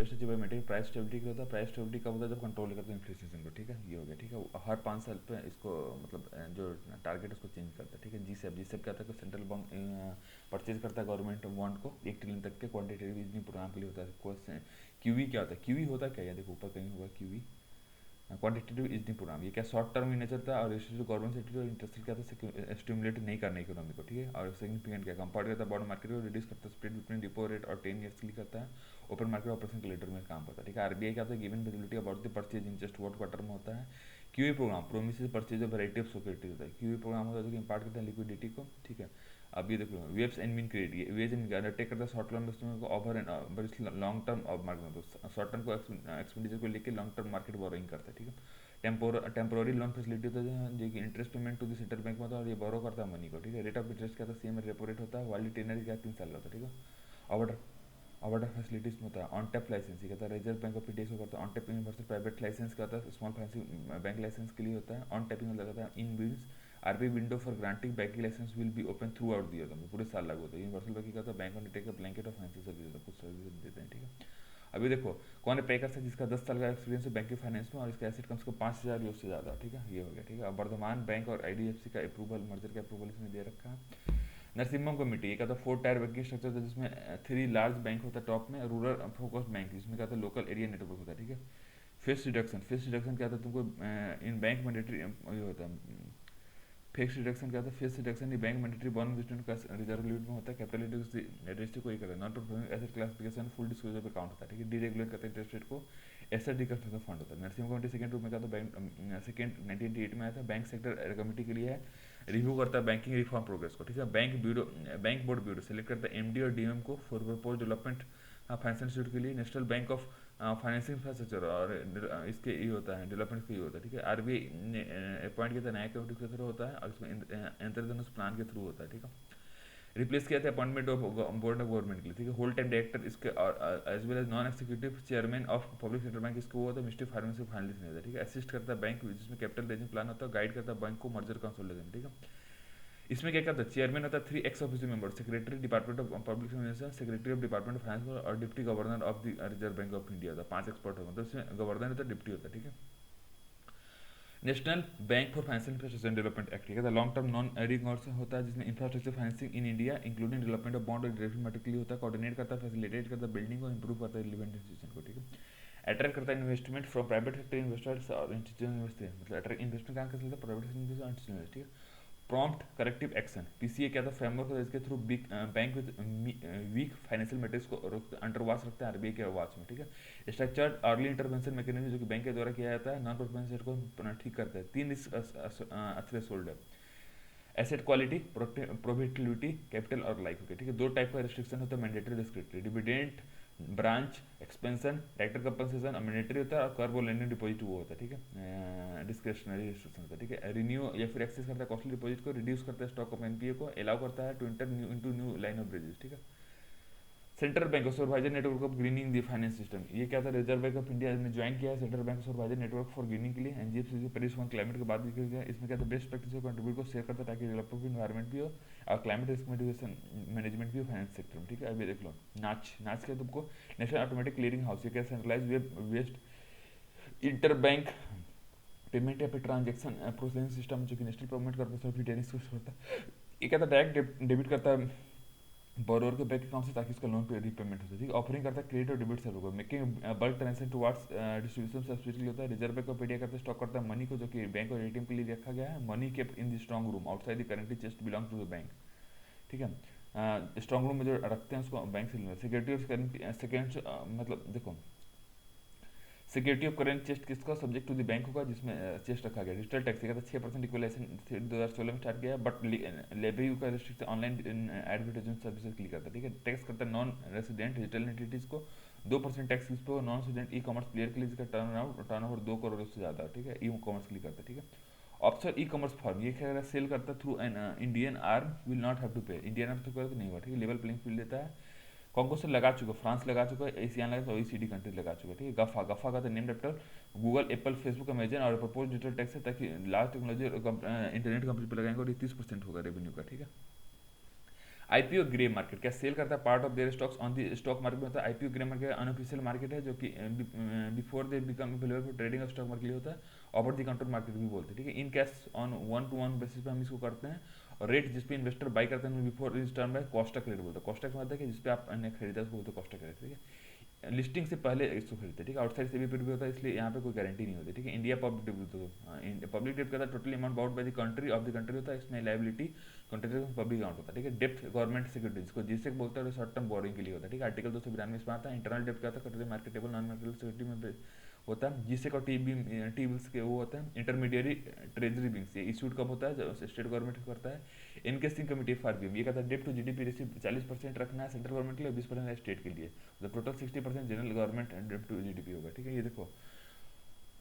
Relationship bye maintaining price stability क्या होता है, प्राइस स्टेबिलिटी कब होता है, जब कंट्रोल करते हैं इन्फ्लेशन को, ठीक है, ये हो गया, ठीक है, हर 5 साल पे इसको मतलब जो टारगेट उसको चेंज करता है, ठीक है। जी सेप क्या होता है, सेंट्रल बैंक परचेज करता है गवर्नमेंट बॉन्ड को 1 ट्रिलियन तक के क्वान्टिटेटिव ईजिंग प्रोग्राम के लिए होता है। क्यूई क्या होता है, क्यूई होता है क्या, ये देखो ऊपर कहीं होगा क्यूई, क्वांटिटेटिव ईजिंग प्रोग्राम, ये क्या शॉर्ट टर्म इन नेचर था और गवर्नमेंट सेक्टर और इंटरेस्ट क्या था, स्टिमुलेट नहीं करने इकोनॉमी को, ठीक है। और सिग्निफिकेंट क्या, कंपाउंड करता है बॉन्ड मार्केट को, रिड्यूस करता है स्प्रेड बिटवीन डिपो रेट और 10 ईयर्स के लिए करता है, ओपन मार्केट ऑपरेशन के लेटर में काम करता है, ठीक है। आरबीआई क्या होता है, given visibility about the purchase in just what quarter में होता है। QE program promise purchase of variety of security होता है, क्यूई प्रोग्राम होता है जो कि इम्पार्ट करता है लिक्विडिटी को, ठीक है। अब ये देखो वेव्स एंड मीन क्रेडिट, ये वेज एंड अंडरटेक करता है शॉर्ट टर्म इन्वेस्टमेंट को over and long term market, तो शॉर्ट टर्म को एक्सपेंडिचर को लेकर लॉन्ग टर्म मार्केट बोरोइंग करता है, ठीक है। टेम्पोररी लोन फैसिलिटी होता है जो कि interest payment to the central bank में होता है और ये बोरो करता है मनी को, ठीक है। रेट ऑफ इंटरेस्ट क्या था, सेम रेपो रेट होता है, वाली टेनर क्या 3 साल का होता है, ठीक है। अवॉर्डर अवॉर्डर फैसिलिटीज में होता है ऑन टैप लाइसेंस, ये कहता है रिजर्व बैंक ऑफ इंडिया को करता है on tapping versus private licence का होता है, स्मॉल फाइनेंसिंग बैंक लाइसेंस के लिए होता है। ऑन टैपिंग में लगाता है इन bills RBI window for granting banking licence will be open throughout the होता है, पूरे साल लागू होता है। यूनिवर्सल बैंक का होता है bank on take a blanket of financial service होता है, कुछ सर्विस देते हैं, ठीक है। अभी देखो कौन है पे कर सकता है, जिसका 10 साल का एक्सपीरियंस है बैंकिंग फाइनेंस में और इसका एसेट कम से कम 5,000 यूरो से ज़्यादा, ठीक है, ये हो गया, ठीक है। अब वर्धमान बैंक और आईडीएफसी का अप्रूवल, मर्जर का अप्रूवल इसमें दे रखा है। नरसिम्हम कमेटी, ये क्या था 4 टायर बैंकिंग स्ट्रक्चर था जिसमें 3 लार्ज बैंक होता है टॉप में, रूरल फोकस्ड बैंक जिसमें क्या था लोकल एरिया नेटवर्क होता है, ठीक है। फेस रिडक्शन क्या था, तुमको इन बैंक मैंडेटरी ये होता है, फिक्स रिडक्शन क्या था, फिक्स रिडक्शन ये बैंक मैंडेटरी बॉन्ड इन्वेस्टमेंट का रिजर्व लिमिट में होता है, कैपिटल रेजिस्ट्री को ही करता है, non performing asset classification full disclosure पे काउंट होता है, ठीक है। डीरेगुलेट करता है इंटरेस्ट रेट को, एसेट रिकंस्ट्रक्शन फंड होता है। नरसिम्हा कमेटी सेकंड रूप में क्या था, बैंक सेकंड 1988 में आया था, बैंक सेक्टर कमेटी के लिए है, रिव्यू करता है बैंकिंग रिफॉर्म प्रोग्रेस को, ठीक है। बैंक बोर्ड ब्यूरो सेलेक्ट करता है एमडी और डीएम को for propose development finance institute के लिए। National bank of financing infrastructure और इसके ये होता है डेवलपमेंट के ये होता है, ठीक है। आरबीआई ने अपॉइंट किया था नया कमेटी के थ्रू होता है और इसमें इंद्रधनुष प्लान के थ्रू होता है, ठीक है। रिप्लेस किया था appointment of board of government के लिए, ठीक है। होल टाइम डायरेक्टर इसके और as well as non executive chairman of public sector bank इसको वो होता है मिनिस्ट्री फाइनेंस फाइनलिस्ट नहीं होता, ठीक है। असिस्ट करता है बैंक जिसमें कैपिटल रेजिंग प्लान होता है, गाइड करता है बैंक को मर्जर कंसोलिडेशन, ठीक है। इसमें क्या करता है, चेयरमैन होता है 3 ex officio member, secretary department of public finance, secretary of department of finance और deputy governor of the Reserve Bank of India होता है। 5 एक्सपर्ट होगा, मतलब इसमें गवर्नर होता है, डिप्टी होता है, ठीक है। National bank for financial infrastructure development act, ठीक है, लॉन्ग टर्म नॉन एडिंग होता है जिसमें infrastructure financing in India including development of bond और डेवलपमेंट के लिए होता है, कोऑर्डिनेट करता है, फैसिलिटेट करता है बिल्डिंग को, इंप्रूव करता है रिलेवेंट इंस्टीट्यूशन को, ठीक है। अट्रैक्ट करता है investment from private sector investors और इंस्टीट्यूशनल इन्वेस्टर, मतलब अट्रैक्ट इन्वेस्टमेंट कहाँ कर सकता है, प्राइवेट सेक्टर और इंस्टीट्यूशनल, ठीक है। प्रॉम्प्ट करेक्टिव एक्शन, पीसीए क्या था, फ्रेमवर्क है इसके through bank with weak financial matters को अंडर वॉच रखता है आरबीआई के वॉच में, ठीक है। स्ट्रक्चर्ड अर्ली इंटरवेंशन मैकेनिज्म जो कि बैंक के द्वारा किया जाता है, नॉन परफॉर्मेंस रेट को ठीक करता है। 3 थ्रेशोल्ड है, एसेट क्वालिटी, प्रोफिटेबिलिटी, कैपिटल और लाइफ, ओके, ठीक है। 2 टाइप का रिस्ट्रिक्शन होता है, mandatory discretionary, dividend branch expansion director compensation mandatory होता है और कर्व और लेंडिंग डिपॉजिट वो होता है, ठीक है, डिस्क्रिप्शनरी रिस्ट्रिक्शन होता है, ठीक है। रिन्यू या फिर एक्सेस करता है कॉस्टली डिपॉजिट को, रिड्यूस करता है स्टॉक ऑफ एनपीए को, अलाउ करता है to enter new into new line of business, ठीक है। Central bank of supervisor network of greening the finance system, ये क्या था, रिजर्व बैंक ऑफ इंडिया ने ज्वाइन किया है central bank of supervisor network for greening के लिए, एनजीएफसी से पेरिस वन क्लाइमेट के बाद भी किया गया। इसमें क्या था, बेस्ट प्रैक्टिस को कंट्रीब्यूट को शेयर करता है ताकि डेवलपमेंट इन्वायरमेंट भी हो और क्लाइमेट रिस्क मिटिगेशन मैनेजमेंट भी हो फाइनेंस सेक्टर में, ठीक है। अभी देख लो नाच नाच क्या तुमको, नेशनल ऑटोमेटिक क्लियरिंग हाउस, ये क्या centralize web based inter bank payment या फिर ट्रांजेक्शन प्रोसेसिंग सिस्टम जो कि नेशनल पेमेंट कॉर्पोरेशन ऑफ होता है। ये क्या था, डायरेक्ट डेबिट करता है बोरोवर के बैंक अकाउंट से ताकि उसका लोन पे रीपेमेंट हो जाए, ठीक है। ऑफरिंग करता है क्रेडिट और डेबिट सर्व को, making bulk transaction towards distribution subsidy होता है। रिजर्व बैंक ऑफ इंडिया करता है स्टॉक करता है मनी को जो कि बैंक और एटीएम के लिए रखा गया है, money kept in the strong room outside the currently chest belong to the bank, ठीक है। स्ट्रॉन्ग रूम में जो रखते हैं उसको बैंक से लेना। सिक्योरिटी ऑफ करेंट सेकेंड, मतलब देखो सिक्योरिटी ऑफ करेंट चेस्ट किसका सब्जेक्ट टू द बैंक होगा जिसमें चेस्ट रखा गया। डिजिटल टैक्स का 6% इक्वलाइजेशन 2016 में स्टार्ट किया, बट लेबी का रिस्ट्रिक्ट ऑनलाइन एडवर्टाइजमेंट सर्विसेज के लिए करता है, ठीक है। टैक्स करता है नॉन रेसिडेंट डिजिटल एंटिटीज को 2% टैक्स किस पे हो, non resident e commerce player के लिए जिसका टर्नओवर 2 करोड़ से ज़्यादा, ठीक है, ई कॉमर्स के लिए करता है, ठीक है। ऑप्शन ई कॉमर्स फॉर्म, ये क्या सेल करता है through an Indian arm will not have to pay, Indian arm तो नहीं हुआ, ठीक है। लेवल प्लेइंग फील्ड देता है। कॉन्गो से लगा चुका, फ्रांस लगा चुका है, एशियान लगा तो ओईसीडी कंट्री लगा चुका है, ठीक है। गफा गफा का तो name रेप्टर Google Apple Facebook Amazon और प्रपोज डिजिटल टैक्स है ताकि लार्ज टेक्नोलॉजी इंटरनेट कंपनी पर लगाएंगे और ये 30% होगा रेवेन्यू का, ठीक है। आईपीओ ग्रे मार्केट क्या सेल करता है part of their stocks on the stock market में होता है। IPO grey market unofficial market है जो कि before they become available for trading of stock market होता है। ओवर द काउंटर मार्केट भी बोलते हैं, ठीक है। In cash on one two one basis पे हम इसको करते हैं। और रेट जिसपे इन्वेस्टर बाई करते हैं बिफोर इस टर्म है कॉस्टक रेट बोलते हैं। कॉस्टक मतलब है कि जिसपे आप खरीदा उसको बोलते हैं कॉस्टक रेट, ठीक है। लिस्टिंग से पहले इसको खरीदते हैं, ठीक है। आउटसाइड से भी होता है, इसलिए यहाँ पे कोई गारंटी नहीं होती, ठीक है। इंडिया पब्लिक डेब्ट, पब्लिक डेब्ट का था total amount bound by the country of the country होता है। इसमें लाइबिलिटी कंट्री पब्लिक अमाउंट होता है, ठीक है। डेप्थ गवर्नमेंट सिक्योरिटी जिसको जिससे बोलते हैं शॉर्ट टर्म बोरिंग के लिए होता है, ठीक है। आर्टिकल 292 इसमें आता है। इंटरनल डेप्ट क्या होता है totally marketable non marketable security में होता है। जिससे का टी बिल्स के वो होता है इंटरमीडिएरी ट्रेजरी बिल्स, ये इशूड कब होता है जब स्टेट गवर्नमेंट करता है। इनकेसिंग कमिटी फॉर बीम ये कहता है डेप्ट टू जीडीपी रेशियो 40% रखना है सेंट्रल गवर्नमेंट के लिए, 20% स्टेट के लिए, मतलब टोटल 60% जनरल गवर्नमेंट एंड डेप्ट टू जीडीपी होगा, ठीक है। ये देखो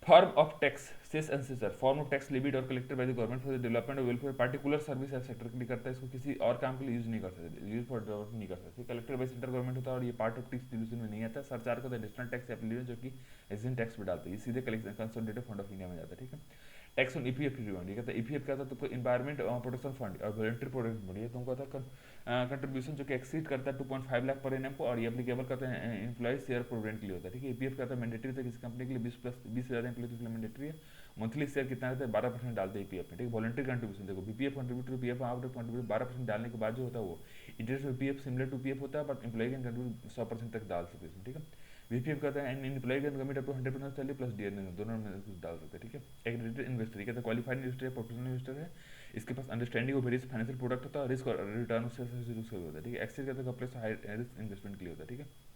फॉर्म ऑफ टैक्स सेस एंसेसर फॉर्म ऑफ टैक्स लिविड और collected by the government for the development of welfare particular service sector के लिए करता है। इसको किसी और काम के लिए यूज नहीं कर सकते, यूज फॉर डेवलपमेंट नहीं कर सकते। कलेक्टेड बाय सेंट्रल गवर्नमेंट होता है और ये पार्ट ऑफ टैक्स डिवीजन में नहीं आता। सरचार्ज का एडिशनल टैक्स एप्लीकेशन जो कि एग्जिस्टिंग टैक्स पे डालते हैं, ये सीधे collection consolidated fund of India में जाता है, ठीक है। टैक्स ऑन ईपीएफ रिवाउंड ये कहता है ईपीएफ क्या था तुमको इन्वायरमेंट प्रोटेक्शन फंड और वॉलंटरी प्रोटेक्शन फंड, ये तुमको था कंट्रीब्यूशन जो कि एक्सीड करता है 2.5 लाख पर एनएम को, और ये एप्लीकेबल करते हैं एम्प्लॉय शेयर प्रोविडेंट के लिए होता है, ठीक है। ईपीएफ का था मैंडेटरी था किसी कंपनी के लिए 20 हज़ार एम्प्लॉय के लिए मैंडेटरी है। मंथली शेयर कितना रहता है 12% डालते हैं ईपीएफ में, ठीक है। वॉलंटरी कंट्रीब्यूशन देखो बीपीएफ कंट्रीब्यूट पीएफ आप कंट्रीब्यूट 12% डालने के बाद जो होता है वो इंटरेस्ट में पीएफ सिमिलर टू पीएफ होता है, बट एम्प्लॉय कैन कंट्रीब्यूट 100% तक डाल सकते हैं, ठीक है। बीपीएफ कहता है and employ can commit up to 100% salary plus DNA दोनों में कुछ डाल सकते हैं, ठीक है। एक रिटेल इन्वेस्टर ये कहता है क्वालिफाइड इन्वेस्टर है, प्रोफेशनल इन्वेस्टर है, इसके पास understanding of various financial product होता है, रिस्क और रिटर्न उससे यूज कर होता है, ठीक है। एक्सेस कहता है प्लस हाई रिस्क इन्वेस्टमेंट के लिए होता है, ठीक है।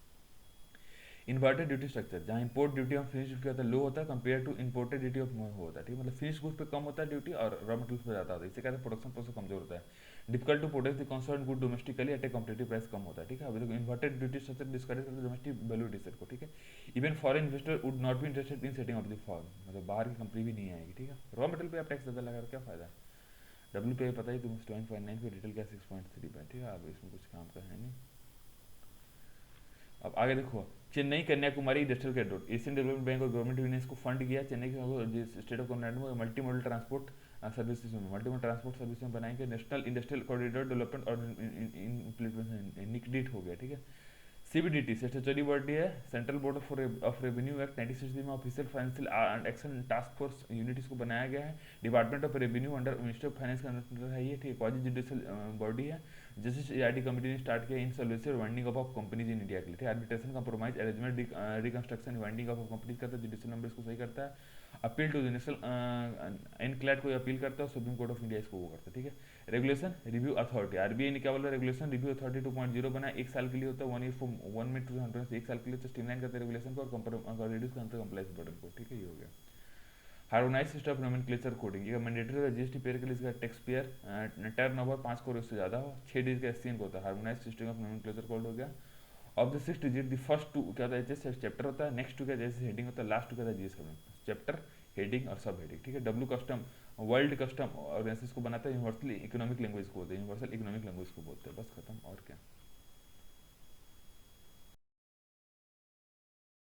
इन्वर्टेड ड्यूटी स्ट्रक्चर जहाँ import duty on finish goods का लो होता है compare to imported duty of होता है, ठीक है। मतलब फिनिश गुड्स पे कम होता है ड्यूटी और रॉ मटेरियल्स पे ज़्यादा होता है, इससे कहते हैं प्रोडक्शन प्रोसेस कमजोर होता है। Difficult to produce the concern good domestically at a competitive price कम होता है, ठीक है। अभी देखो इन्वर्टेड ड्यूटी स्ट्रक्चर डिस्करेज करता है डोमेस्टिक वैल्यू एडिशन को, ठीक है। Even foreign investor would not be interested in setting up the form, मतलब बाहर की कंपनी भी नहीं आएगी, ठीक है। रॉ मटेरियल पे आप टैक्स ज़्यादा लगा क्या फायदा है। डब्ल्यू पे पता ही तुम 7.9 पे रिटेल का 6.3 पे, ठीक है। अब इसमें कुछ काम का है नहीं। अब आगे देखो Chennai Kanyakumari industrial corridor Asian development bank और गवर्नमेंट ने इसको फंड किया। चेन्नई के स्टेट ऑफ तमिलनाडु में मल्टी मॉडल ट्रांसपोर्ट सर्विसेज में मल्टी मॉडल ट्रांसपोर्ट सर्विस में बनाएंगे। नेशनल इंडस्ट्रियल कॉरिडोर डेवलपमेंट और इम्प्लीमेंटेशन निकडिट हो गया, ठीक है। सीबीडीटी स्टेचुटरी बॉडी है, central board of revenue act 1960 में official financial and action task force unit इसको बनाया गया है। Department of revenue under minister of finance का अंडर है ये, ठीक है। क्वाजी जुडिशियल बॉडी है। जस्टिस एआरडी कमेटी ने स्टार्ट किया इंसॉल्वेंसी और winding up of companies in India के लिए, arbitration compromise arrangement reconstruction winding up of companies करता है। जुडिशियल नंबर इसको सही करता है। अपील टू नेशनल इनक्लैड कोई अपील करता है सुप्रीम कोर्ट ऑफ इंडिया इसको वो करता है, ठीक है। रेगुलेशन रिव्यू अथॉरिटी आरबीआई ने क्या बोला रेगुलेशन रिव्यू अथॉरिटी 2.0 बना, 1 साल के लिए होता है, 1 ईयर फ्रॉम 1 में 2020 1 साल के लिए स्ट्रीमलाइन करते हैं रेगुलेशन को और रिड्यूस करते हैं कंप्लायंस बर्डन को, ठीक है। ये हो गया harmonise system of nomenclature coding, ये मैंडेटरी है जीएसटी पेयर के लिए इसका tax payer turn over 5 crore से ज़्यादा हो 6 डिजिट का एससीएन होता है। Harmonise system of nomenclature code हो गया। Of the 6 digit the first 2 क्या होता है एचएस चैप्टर होता है, नेक्स्ट 2 क्या जैसे हेडिंग होता है, लास्ट 2 क्या है जीएस चैप्टर हेडिंग और सब हेडिंग, ठीक है। W custom world custom organisation को बनाता है यूनिवर्सल इकोनॉमिक लैंग्वेज को बोलते हैं, यूनिवर्सल इकोनॉमिक लैंग्वेज को बोलते हैं, बस खत्म और क्या।